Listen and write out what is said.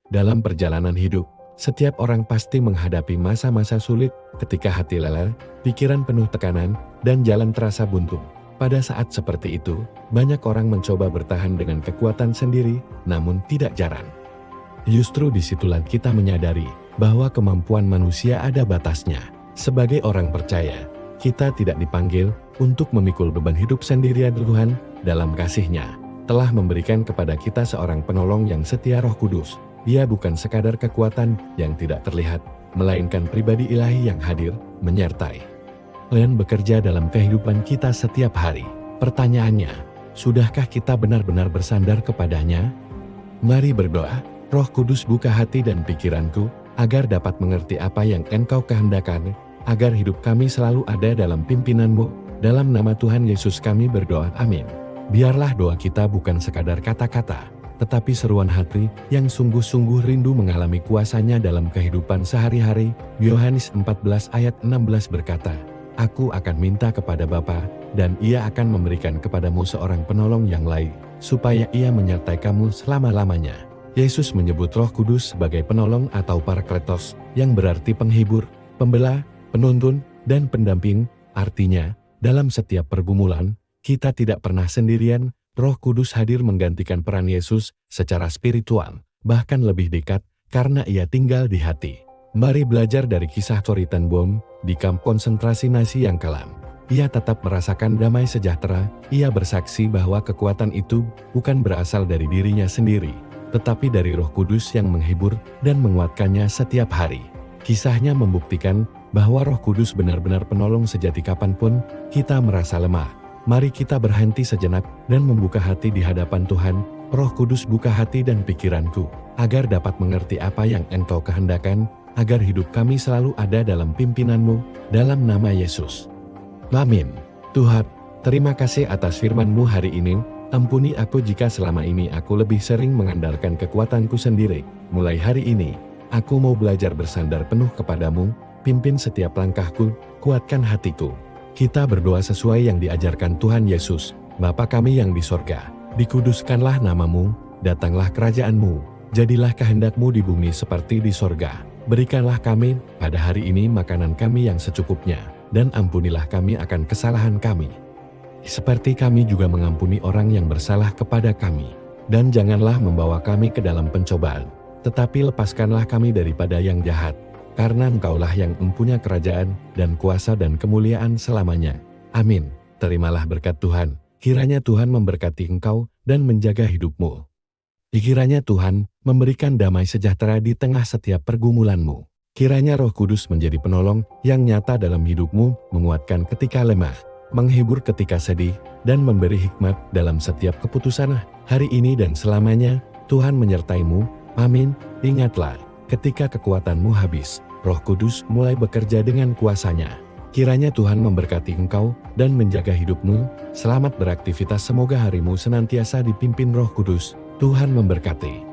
Dalam perjalanan hidup, setiap orang pasti menghadapi masa-masa sulit ketika hati lelah, pikiran penuh tekanan, dan jalan terasa buntu. Pada saat seperti itu, banyak orang mencoba bertahan dengan kekuatan sendiri, namun tidak jarang. Justru disitulah kita menyadari bahwa kemampuan manusia ada batasnya. Sebagai orang percaya, kita tidak dipanggil untuk memikul beban hidup sendirian. Tuhan, dalam kasih-Nya, telah memberikan kepada kita seorang penolong yang setia, Roh Kudus. Dia bukan sekadar kekuatan yang tidak terlihat, melainkan pribadi ilahi yang hadir, menyertai, dan bekerja dalam kehidupan kita setiap hari. Pertanyaannya, sudahkah kita benar-benar bersandar kepadanya? Mari berdoa. Roh Kudus, buka hati dan pikiranku, agar dapat mengerti apa yang Engkau kehendakkan, agar hidup kami selalu ada dalam pimpinan-Mu. Dalam nama Tuhan Yesus kami berdoa, amin. Biarlah doa kita bukan sekadar kata-kata, tetapi seruan hati yang sungguh-sungguh rindu mengalami kuasa-Nya dalam kehidupan sehari-hari. Yohanes 14 ayat 16 berkata, Aku akan minta kepada Bapa, dan Ia akan memberikan kepadamu seorang penolong yang lain, supaya Ia menyertai kamu selama-lamanya. Yesus menyebut Roh Kudus sebagai penolong atau Parakletos, yang berarti penghibur, pembela, penuntun, dan pendamping. Artinya, dalam setiap pergumulan, kita tidak pernah sendirian. Roh Kudus hadir menggantikan peran Yesus secara spiritual, bahkan lebih dekat, karena Ia tinggal di hati. Mari belajar dari kisah Corrie ten Boom di kamp konsentrasi Nazi yang kelam. Ia tetap merasakan damai sejahtera. Ia bersaksi bahwa kekuatan itu bukan berasal dari dirinya sendiri, tetapi dari Roh Kudus yang menghibur dan menguatkannya setiap hari. Kisahnya membuktikan bahwa Roh Kudus benar-benar penolong sejati kapanpun kita merasa lemah. Mari kita berhenti sejenak dan membuka hati di hadapan Tuhan. Roh Kudus, buka hati dan pikiranku, agar dapat mengerti apa yang Engkau kehendakkan, agar hidup kami selalu ada dalam pimpinan-Mu, dalam nama Yesus. Amin. Tuhan, terima kasih atas firman-Mu hari ini. Ampuni aku jika selama ini aku lebih sering mengandalkan kekuatanku sendiri. Mulai hari ini, aku mau belajar bersandar penuh kepadamu. Pimpin setiap langkahku, kuatkan hatiku. Kita berdoa sesuai yang diajarkan Tuhan Yesus. Bapa kami yang di sorga, dikuduskanlah namamu, datanglah kerajaan-Mu, jadilah kehendak-Mu di bumi seperti di sorga. Berikanlah kami pada hari ini makanan kami yang secukupnya, dan ampunilah kami akan kesalahan kami, seperti kami juga mengampuni orang yang bersalah kepada kami. Dan janganlah membawa kami ke dalam pencobaan, tetapi lepaskanlah kami daripada yang jahat. Karena Engkaulah yang mempunyai kerajaan, dan kuasa dan kemuliaan selamanya. Amin. Terimalah berkat Tuhan. Kiranya Tuhan memberkati engkau, dan menjaga hidupmu. Kiranya Tuhan memberikan damai sejahtera di tengah setiap pergumulanmu. Kiranya Roh Kudus menjadi penolong yang nyata dalam hidupmu, menguatkan ketika lemah, menghibur ketika sedih, dan memberi hikmat dalam setiap keputusan hari ini dan selamanya. Tuhan menyertaimu. Amin. Ingatlah, ketika kekuatanmu habis, Roh Kudus mulai bekerja dengan kuasa-Nya. Kiranya Tuhan memberkati engkau dan menjaga hidupmu. Selamat beraktivitas, semoga harimu senantiasa dipimpin Roh Kudus. Tuhan memberkati.